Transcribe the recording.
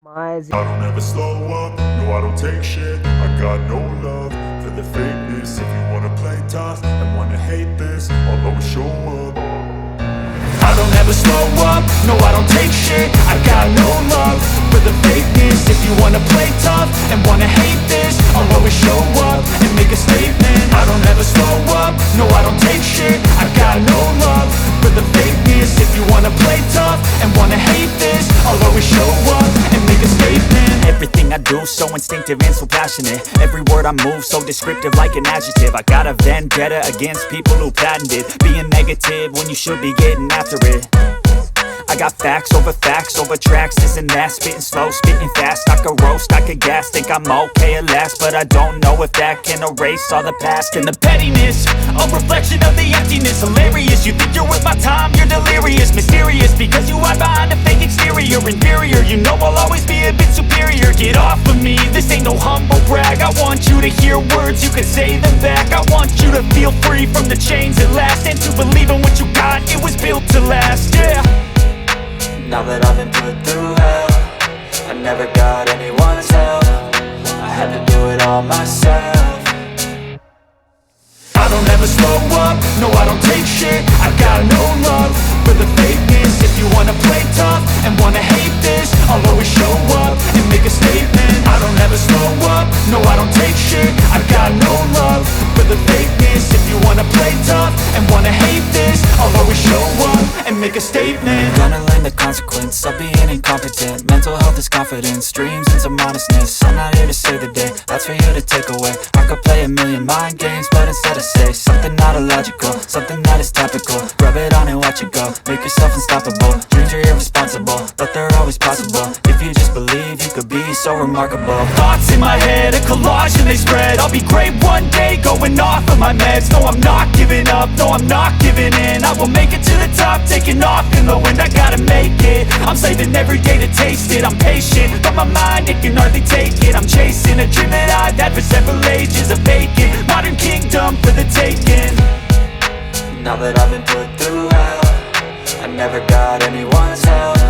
I don't ever slow up, no I don't take shit. I got no love for the fakeness. If you wanna play tough and wanna hate this, I'll always show up. I don't ever slow up, no I don't take shit. I got no love for the fakeness. If you wanna play tough and wanna hate this, I'll always show up and make a statement. I don't ever slow up, no I don't take shit. I got no love for the fakeness. If you wanna play tough and wanna hate this, I'll always show up and make a statement. Everything I do so instinctive and so passionate. Every word I move so descriptive like an adjective. I got a vendetta against people who patented being negative when you should be getting after it. I got facts over tracks, this and that. Spitting slow, spitting fast. I could roast, I could gas. Think I'm okay at last, but I don't know if that can erase all the past. And the pettiness, a reflection of the emptiness. Hilarious, you think you're worth my time, you're delirious. Mysterious, because you hide behind a fake exterior. Inferior, you know I'll always be a bit superior. Get off of me, this ain't no humble brag. I want you to hear words, you can say them back. I want you to feel free from the chains at last, and to believe in what you got, it was built to last, yeah. Now that I've been put through hell, I never got anyone's help. I had to do it all myself. I don't ever slow up, no I don't take shit. I got no love for the fakeness. If you wanna play tough and wanna hate this, I'll always show up and make a statement. I don't ever slow up, no I don't take shit. I got no love for the fakeness. If you wanna play tough and wanna hate this, I'll always show up and make a statement. Gonna learn the consequence of being incompetent. Mental health is confidence, dreams and some modestness. I'm not here to save the day, that's for you to take away. I could play a million mind games, but instead I say something not illogical, something that is topical. Rub it on and watch it go, make yourself unstoppable. Dreams are irresponsible, but they're always possible. If you just believe, you could be so remarkable. Thoughts in my head, a collage and they spread. I'll be great one day, going off of my meds. No, I'm not giving up, no, I'm not giving in. I will make it to the top, taking off in the wind. I gotta make it, I'm saving every day to taste it. I'm patient, but my mind, it can hardly take it. I'm chasing a dream that I've had for several ages. A vacant, modern kingdom for the taking. Now that I've been put through hell, I never got anyone